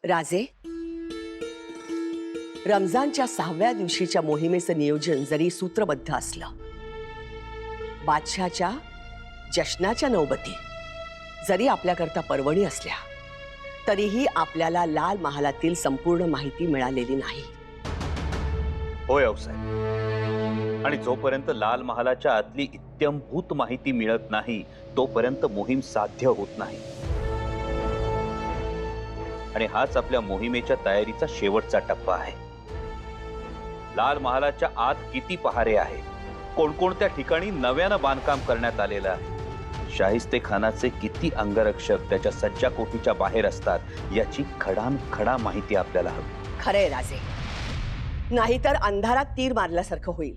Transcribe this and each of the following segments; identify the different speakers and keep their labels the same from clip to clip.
Speaker 1: राजे, रमजानच्या 6व्या दिवशीच्या मोहिमेचं नियोजन जरी सूत्रबद्ध असलं, बादशाच्या जश्नाच्या नौबती जरी आपल्याकरता पर्वणी असल्या, तरीही आपल्याला लाल महालातील संपूर्ण माहिती मिळालेली नाही.
Speaker 2: होय औसाहेब, आणि जोपर्यंत लाल महालाच्या आतली इत्यंभूत माहिती मिळत नाही तोपर्यंत मोहीम साध्य होत नाही. आणि हाच आपल्या मोहिमेच्या तयारीचा शेवटचा टप्पा आहे. लाल महालाच्या आत किती पहारे आहे, कोणकोणत्या ठिकाणी नव्यानं बांधकाम करण्यात आलेलं आहे, शाहिस्तेखानाचे किती अंगरक्षक त्याच्या सज्जा कोठीच्या बाहेर असतात, याची खडानखडा माहिती आपल्याला हवी.
Speaker 1: खरे राजे, नाहीतर अंधारात तीर मारल्यासारखं होईल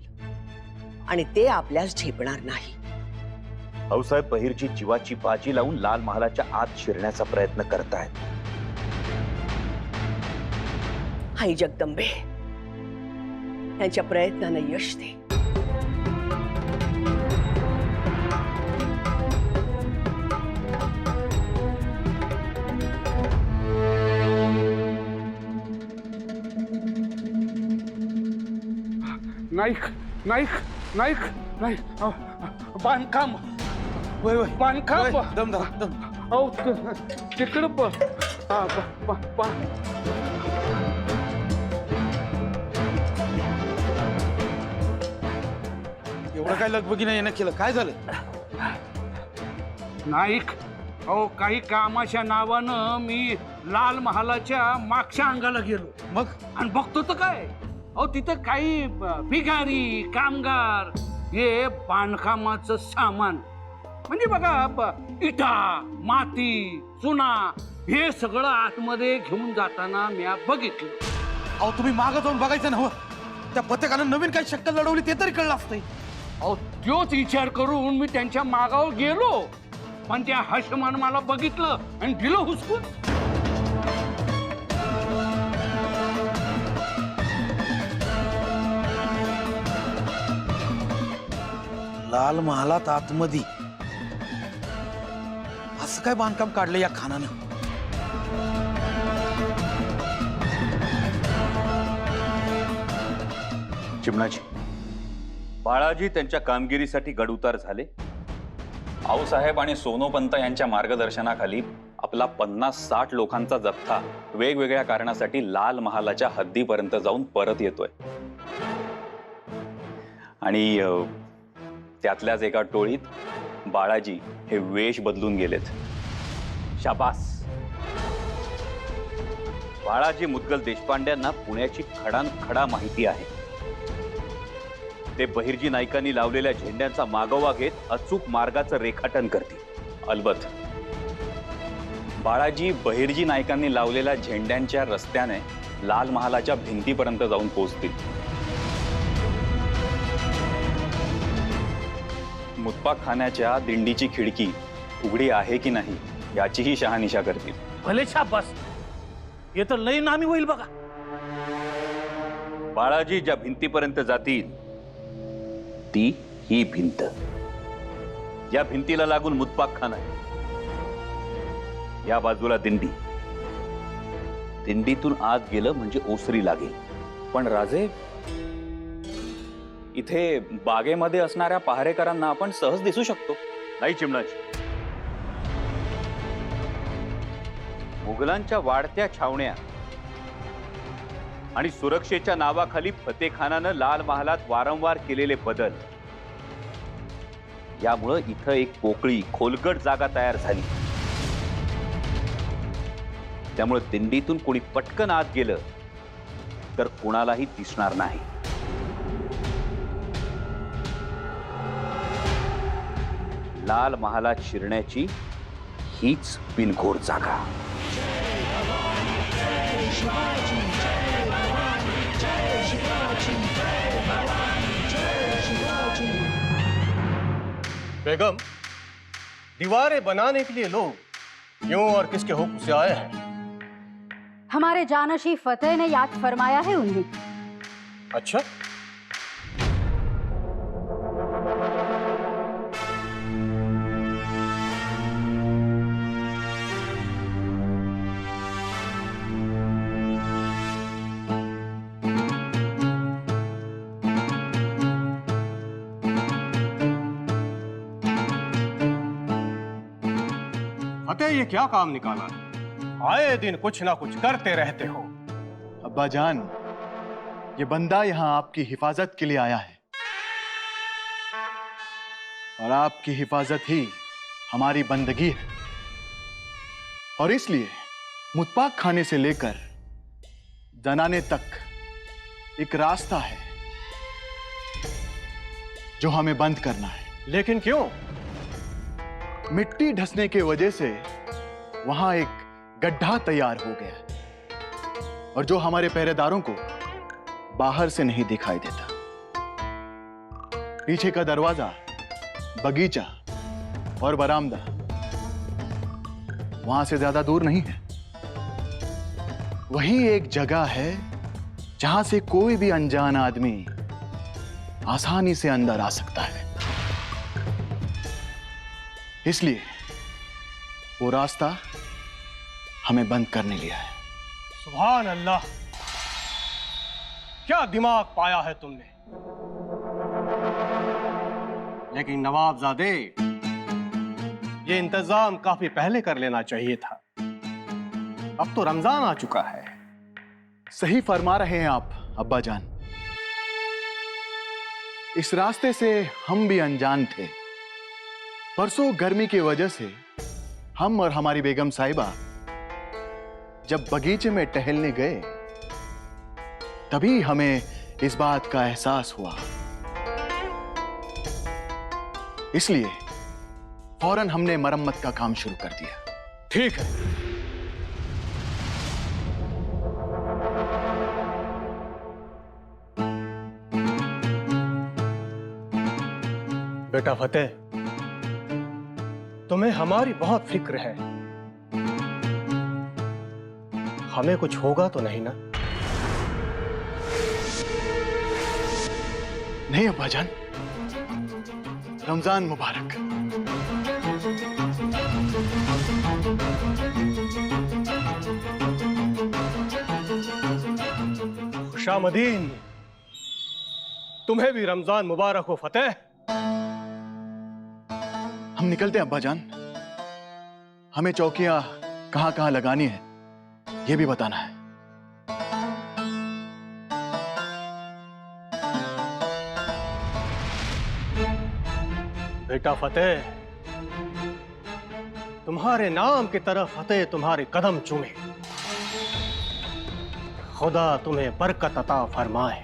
Speaker 1: आणि ते आपल्यास झेपणार नाही.
Speaker 2: औसाहेब बहिर्जी जीवाची बाजी लावून लाल महालाच्या आत शिरण्याचा प्रयत्न करतायत.
Speaker 1: आई जगदंबे, त्यांच्या प्रयत्नांना यश दे.
Speaker 3: नाईक नाईक नाईक नाईक बांधकाम बांधकाम
Speaker 4: दम धरा दम.
Speaker 3: अहो तिकडं
Speaker 4: एवढं काय लगबगीने येणं केलं, काय झालं?
Speaker 3: नाईक, अहो काही कामाच्या नावानं मी लाल महालाच्या मागच्या अंगाला गेलो
Speaker 4: मग
Speaker 3: आणि बघतो तर काय, अहो तिथं काही भिकारी कामगार हे बांधकामाचं सामान म्हणजे बघा इटा माती चुना हे सगळं आतमध्ये घेऊन जाताना मी बघितलं.
Speaker 4: अहो तुम्ही मागं जाऊन बघायचं ना. त्या पथकानं नवीन काही शक्कल लढवली ते तरी कळलं असतंय.
Speaker 3: अहो तोच विचार करून मी त्यांच्या मागावर गेलो, पण त्या हशमानं मला बघितलं आणि दिलं हुसकून.
Speaker 4: लाल महालात आतमध्ये असं काय बांधकाम काढलं या खानानं?
Speaker 2: चिमणाजी, बाळाजी त्यांच्या कामगिरीसाठी गडउतार झाले.
Speaker 5: आऊसाहेब आणि सोनोपंत यांच्या मार्गदर्शनाखाली आपला 50-60 लोकांचा जथ्था वेगवेगळ्या कारणासाठी लाल महालाच्या हद्दीपर्यंत जाऊन परत येतोय. आणि त्यातल्याच एका टोळीत बाळाजी हे वेश बदलून गेलेत.
Speaker 2: शाबास. बाळाजी मुद्गल देशपांड्यांना पुण्याची खडानखडा माहिती आहे. ते बहिर्जी नाईकांनी लावलेल्या झेंड्यांचा मागोवा घेत अचूक मार्गाचं रेखाटन करतील.
Speaker 5: अलबत बाळाजी बहिर्जी नाईकांनी लावलेल्या झेंड्यांच्या रस्त्याने लाल महालाच्या भिंतीपर्यंत जाऊन पोहोचतील. मुतपाक खाण्याच्या दिंडीची खिडकी उघडी आहे की नाही याचीही शहानिशा करतील.
Speaker 3: भले शाबास, हे तर लई नामी होईल बघा.
Speaker 2: बाळाजी ज्या भिंतीपर्यंत जातील ती ही भिंत. या भिंतीला लागून मुतपाक खाना आहे. या बाजूला दिंडी. दिंडीतून आत गेलं म्हणजे ओसरी लागेल.
Speaker 5: पण राजे, इथे बागेमध्ये असणाऱ्या पहारेकरांना आपण सहज दिसू शकतो.
Speaker 2: नाही चिमणाजी, मुघलांच्या वाढत्या छावण्या आणि सुरक्षेच्या नावाखाली फतेखानानं लाल महालात वारंवार केलेले बदल यामुळे इथं एक पोकळी खोलगट जागा तयार झाली. त्यामुळे दिंडीतून कोणी पटकन आत गेलं तर कुणालाही दिसणार नाही. लाल महालात शिरण्याची हीच बिनघोर जागा.
Speaker 6: बेगम, दीवारें बनाने के लिए लोग यूं और किसके हुक्म से आए हैं?
Speaker 7: हमारे जानशी फतेह ने याद फरमाया है उन्हें.
Speaker 6: अच्छा, फतेह, ये क्या काम निकाला? आए दिन कुछ ना कुछ करते रहते हो।
Speaker 8: अब्बा जान, ये बंदा यहाँ आपकी हिफाजत के लिए आया है और आपकी हिफाजत ही हमारी बंदगी है। और इसलिए मुत्पाक खाने से लेकर जनाने तक एक रास्ता है जो हमें बंद करना है।
Speaker 6: लेकिन क्यों?
Speaker 8: मिट्टी ढसने की वजह से वहां एक गड्ढा तैयार हो गया और जो हमारे पहरेदारों को बाहर से नहीं दिखाई देता। पीछे का दरवाजा, बगीचा और बरामदा वहां से ज्यादा दूर नहीं है। वही एक जगह है जहां से कोई भी अनजान आदमी आसानी से अंदर आ सकता है। इसलिए वो रास्ता हमें बंद करने लिया है।
Speaker 6: सुभान अल्लाह, क्या दिमाग पाया है तुमने। लेकिन नवाबजादे, ये इंतजाम काफी पहले कर लेना चाहिए था। अब तो रमजान आ चुका है।
Speaker 8: सही फरमा रहे हैं आप अब्बा जान। इस रास्ते से हम भी अनजान थे। परसों गर्मी की वजह से हम और हमारी बेगम साहिबा जब बगीचे में टहलने गए तभी हमें इस बात का एहसास हुआ। इसलिए फौरन हमने मरम्मत का काम शुरू कर दिया।
Speaker 6: ठीक है। बेटा फतेह, तुम्हें हमारी बहुत फिक्र है। हमें कुछ होगा तो नहीं ना?
Speaker 8: नहीं अब्बा जान, रमजान मुबारक।
Speaker 6: खुशामदीन। तुम्हें भी रमजान मुबारक हो फतेह।
Speaker 8: हम निकलते हैं अब्बा जान। हमें चौकियां कहां कहां लगानी है ये भी बताना है।
Speaker 6: बेटा फतेह, तुम्हारे नाम की तरफ फतेह तुम्हारे कदम चूमे। खुदा तुम्हें बरकत अता फरमाए।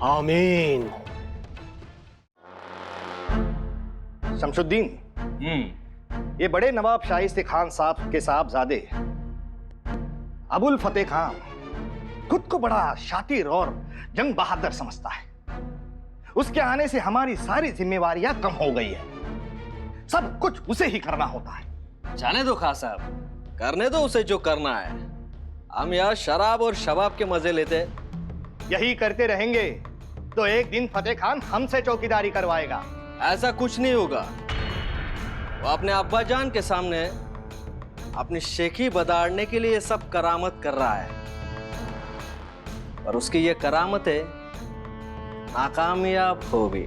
Speaker 6: आमीन।
Speaker 9: शमशुद्दीन, ये बड़े नवाब शाइस्ते खान साहब के साहबजादे अबुल फतेह खान खुद को बड़ा शातिर और जंग बहादुर समझता है। उसके आने से हमारी सारी जिम्मेवारियां कम हो गई है। सब कुछ उसे ही करना होता है।
Speaker 10: जाने दो खान साहब, करने दो उसे जो करना है। हम यहाँ शराब और शबाब के मजे लेते।
Speaker 9: यही करते रहेंगे तो एक दिन फतेह खान हमसे चौकीदारी करवाएगा।
Speaker 10: ऐसा कुछ नहीं होगा। वो अपने अब्बा जान के सामने अपनी शेखी बदाड़ने के लिए सब करामत कर रहा है, और उसकी ये करामतें नाकामयाब हो गई।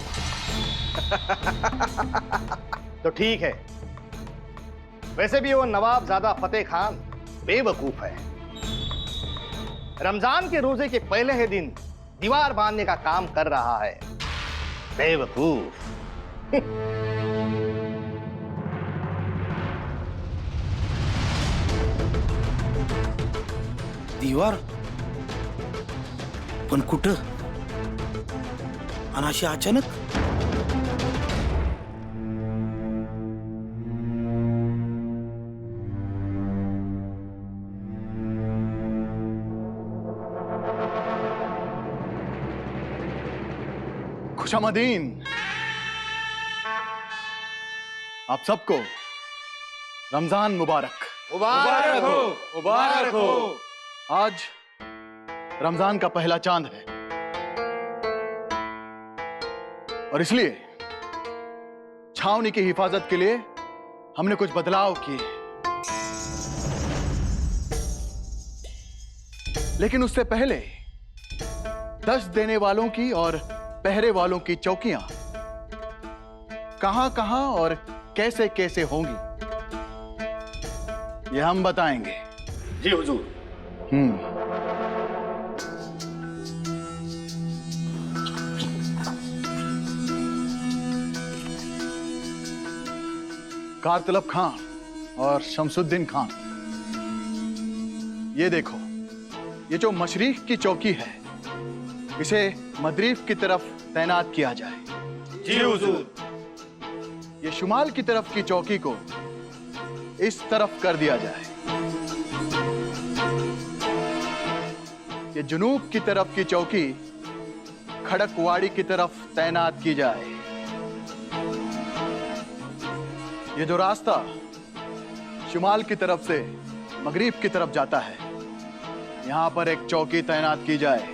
Speaker 9: तो ठीक है। वैसे भी वो नवाबजादा फतेह खान बेवकूफ है। रमजान के रोजे के पहले ही दिन दीवार बांधने का काम कर रहा है। बेवकूफ।
Speaker 4: दीवार पण कुठं? आणि अशी अचानक?
Speaker 8: खुशामदीन, आप सबको रमजान मुबारक।
Speaker 9: मुबारक हो,
Speaker 6: मुबारक हो।
Speaker 8: आज रमजान का पहला चांद है और इसलिए छावनी की हिफाजत के लिए हमने कुछ बदलाव किए। लेकिन उससे पहले 10 देने वालों की और पहरे वालों की चौकियां कहां-कहां और कैसे कैसे होंगी ये हम बताएंगे।
Speaker 9: जी हुजूर।
Speaker 8: कारतलब खान और शमसुद्दीन खान, ये देखो, ये जो मशरिक की चौकी है इसे मगरिब की तरफ तैनात किया जाए।
Speaker 9: जी हुजूर।
Speaker 8: ये शुमाल की तरफ की चौकी को इस तरफ कर दिया जाए। ये जुनूब की तरफ की चौकी खड़कवाड़ी की तरफ तैनात की जाए। ये जो रास्ता शुमाल की तरफ से मगरिब की तरफ जाता है, यहां पर एक चौकी तैनात की जाए।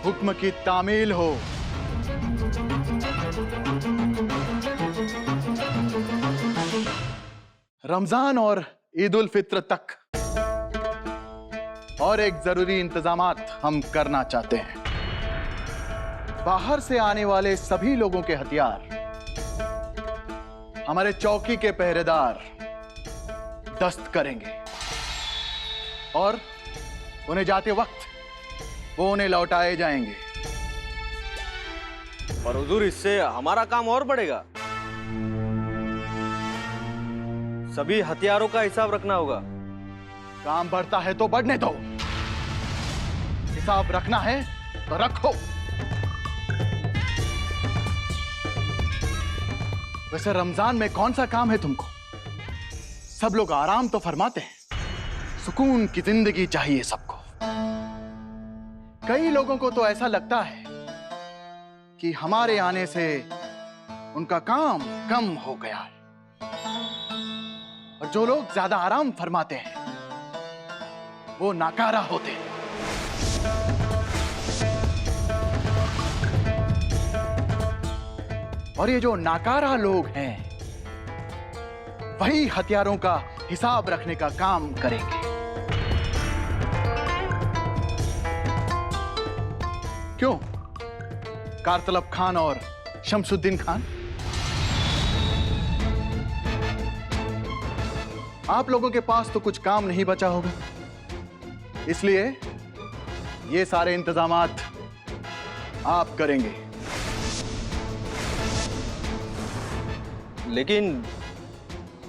Speaker 8: हुक्म की तामील हो। रमजान और ईद उल फित्र तक और एक जरूरी इंतजामात हम करना चाहते हैं। बाहर से आने वाले सभी लोगों के हथियार हमारे चौकी के पहरेदार दस्त करेंगे और उन्हें जाते वक्त वो उन्हें लौटाए जाएंगे।
Speaker 10: पर हुजूर, इससे हमारा काम और बढ़ेगा। सभी हथियारों का हिसाब रखना होगा।
Speaker 8: काम बढ़ता है तो बढ़ने दो, हिसाब रखना है तो रखो। वैसे रमजान में कौन सा काम है तुमको? सब लोग आराम तो फरमाते हैं, सुकून की जिंदगी चाहिए सबको। कई लोगों को तो ऐसा लगता है कि हमारे आने से उनका काम कम हो गया है, और जो लोग ज्यादा आराम फरमाते हैं वो नाकारा होते हैं। और ये जो नाकारा लोग हैं वही हथियारों का हिसाब रखने का काम करेंगे। क्यों? कारतलब खान और शमसुद्दीन खान, आप लोगों के पास तो कुछ काम नहीं बचा होगा, इसलिए ये सारे इंतजामात आप करेंगे।
Speaker 10: लेकिन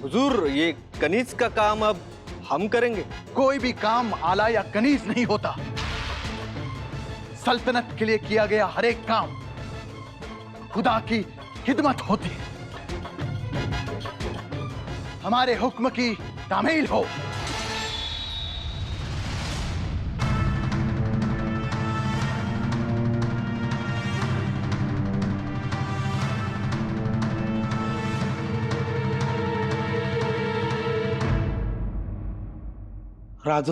Speaker 10: हुजूर, ये कनीज का काम अब हम करेंगे।
Speaker 8: कोई भी काम आला या कनीज नहीं होता। सल्तनत के लिए किया गया हर एक काम खुदा की खिदमत होती है। हमारे हुक्म की तामील हो।
Speaker 4: राज,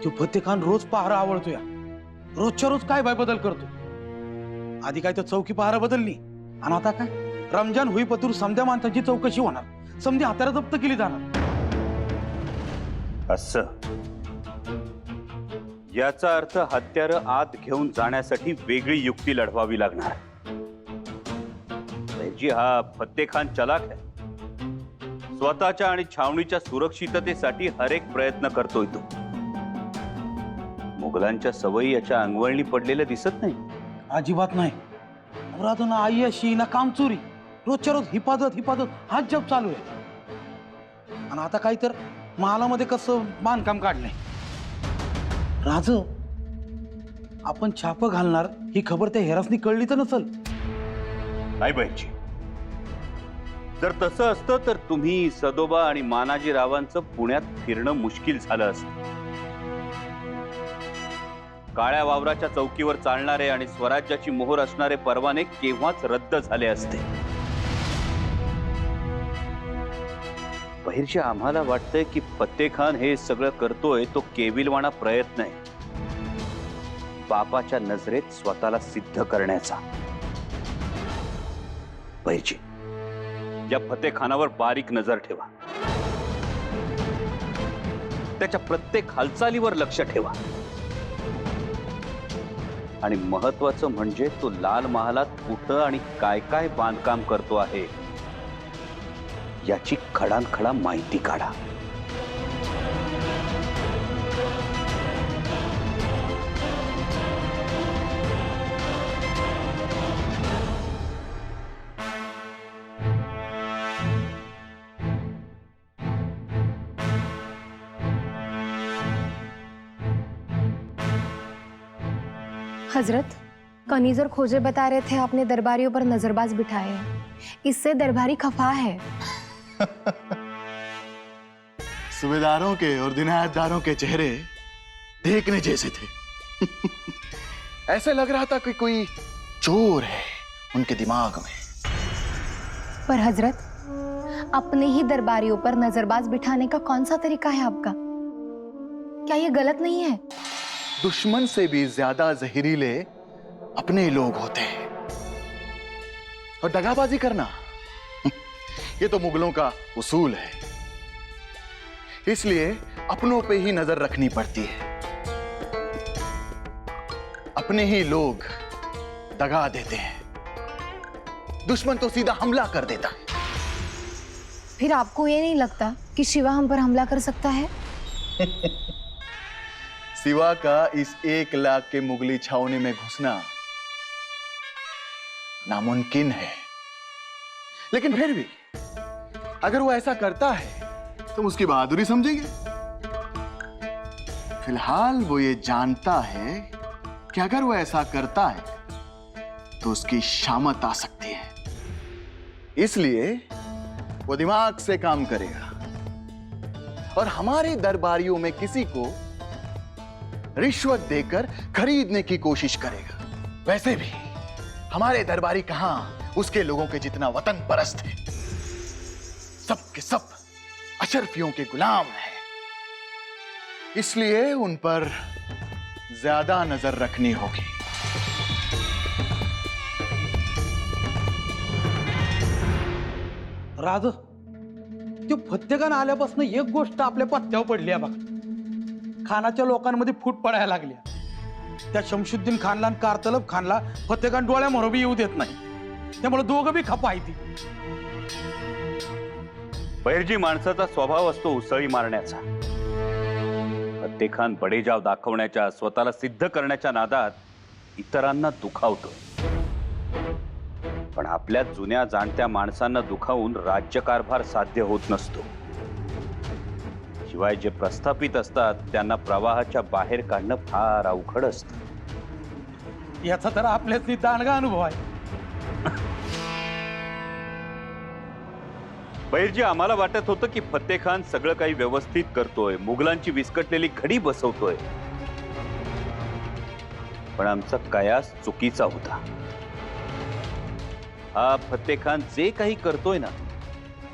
Speaker 4: तो फत्ते खान रोज पहारा आवडतो या, रोजच्या रोज काय बदल करतो। आधी काय तर चौकी पहारा बदलली, आणि आता काय रमजान होईपतूर समध्या माणसांची चौकशी होणार, समधी हाताला जप्त केली जाणार।
Speaker 2: असं याचा अर्थ हत्यारं आत घेऊन जाण्यासाठी वेगळी युक्ती लढवावी लागणार। जी हा फत्तेखान चलाक आहे, स्वतःच्या आणि छावणीच्या सुरक्षिततेसाठी हर एक प्रयत्न करतोय तो। मुघलांच्या सवयी याच्या अंगवळणी पडलेल्या दिसत नाही।
Speaker 4: अजिबात नाही। राज ना आई अशी ना काम चोरी, रोजच्या रोज हिफाजत हिफाजत हाच जप चालू आहे। आणि आता काही तर महालामध्ये कसं बांधकाम काढलंय। राज, आपण छाप घालणार ही खबर त्या हेरासनी कळली तर नसल।
Speaker 2: नाही बहिणजी, जर तसं असतं तर तुम्ही सदोबा आणि मानाजी रावांचं पुण्यात फिरणं मुश्किल झालं असतं। काळ्या वावराच्या चौकीवर चालणारे आणि स्वराज्याची मोहर असणारे परवाने केव्हाच रद्द झाले असते। बहिर्जी, आम्हाला वाटतंय की फत्तेखान हे सगळं करतोय तो केविलवाणा प्रयत्न आहे, बापाच्या नजरेत स्वतःला सिद्ध करण्याचा। बहिर्जी, या फत्तेखानावर बारीक नजर ठेवा, त्याच्या प्रत्येक हालचालीवर लक्ष ठेवा। आणि महत्वाचं म्हणजे तो लाल महालात कुठं आणि काय काय बांधकाम करतो आहे याची खडानखडा माहिती काढा.
Speaker 11: हजरत, कनीजर खोजे बता रहे थे आपने दरबारियों पर नजरबाज बिठाए हैं। इससे दरबारी खफा है।
Speaker 8: सूबेदारों के और दिनायतदारों के चेहरे देखने जैसे थे। ऐसे लग रहा था कि कोई चोर है उनके दिमाग में।
Speaker 11: पर हजरत, अपने ही दरबारियों पर नजरबाज बिठाने का कौन सा तरीका है आपका? क्या ये गलत नहीं है?
Speaker 8: दुश्मन से भी ज्यादा जहरीले अपने लोग होते हैं। और दगाबाजी करना ये तो मुगलों का उसूल है। इसलिए अपनों पे ही नजर रखनी पड़ती है। अपने ही लोग दगा देते हैं, दुश्मन तो सीधा हमला कर देता है।
Speaker 11: फिर आपको ये नहीं लगता कि शिवा हम पर हमला कर सकता है?
Speaker 8: सिवा का इस 1 लाख के मुगली छावनी में घुसना नामुमकिन है। लेकिन फिर भी अगर वो ऐसा करता है तो उसकी बहादुरी समझेंगे। फिलहाल वो ये जानता है कि अगर वो ऐसा करता है तो उसकी शामत आ सकती है। इसलिए वो दिमाग से काम करेगा और हमारे दरबारियों में किसी को रिश्वत देकर खरीदने की कोशिश करेगा। वैसे भी हमारे दरबारी कहां उसके लोगों के जितना वतन परस्त है। सब के सब अशरफियों के गुलाम हैं। इसलिए उन पर ज्यादा नजर रखनी होगी।
Speaker 4: राज, ते फत्तेखान आल्यापासून एक गोष्ट आपल्या पत्त्यावर पडली आहे बघा. खानाच्या लोकांमध्ये फूट पडायला लागल्या. त्या शमशुद्दीन खानला आणि कारतलब खानला फत्तेखान डोळ्यामोर बी येऊ देत नाही. त्यामुळे दोघं बी खपा आहे ती.
Speaker 2: बैरजी माणसाचा स्वभाव असतो उसळी मारण्याचा. फत्तेखान बडेजाव दाखवण्याच्या, स्वतःला सिद्ध करण्याच्या नादात इतरांना दुखावतो. पण आपल्या जुन्या जाणत्या माणसांना दुखावून राज्यकारभार साध्य होत नसतो. शिवाय जे प्रस्थापित असतात त्यांना प्रवाहाच्या बाहेर काढणं फार अवघड असतं.
Speaker 4: याचा तर आपल्याच दांडगा अनुभव आहे.
Speaker 2: बैरजी, आम्हाला वाटत होतं की फत्तेखान सगळं काही व्यवस्थित करतोय, मुघलांची विस्कटलेली घडी बसवतोय. पण आमचा कयास चुकीचा होता. हा फत्तेखान जे काही करतोय ना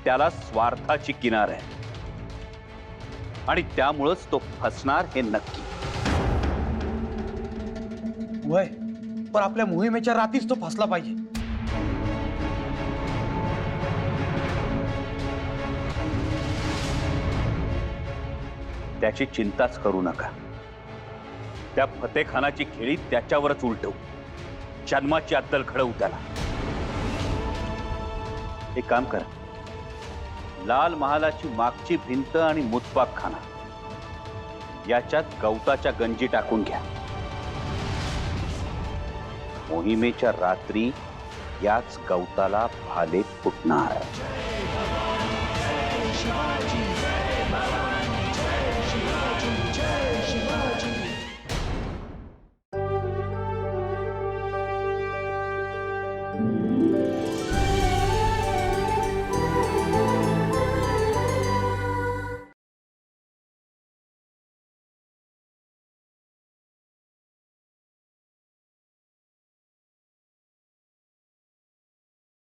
Speaker 2: त्याला स्वार्थाची किनार आहे आणि त्यामुळेच तो फसणार हे नक्की.
Speaker 4: वय, पण आपल्या मोहिमेच्या रातीच तो फसला पाहिजे.
Speaker 2: त्याची चिंताच करू नका. त्या फतेखानाची खेळी त्याच्यावरच उलटवू. जन्माची अद्दल घडवू त्याला. एक काम करा, लाल महालाची मागची भिंत आणि मुतपाक खाना याच्यात गवताच्या गंजी टाकून घ्या. मोहिमेच्या रात्री याच गवताला भाले फुटणार.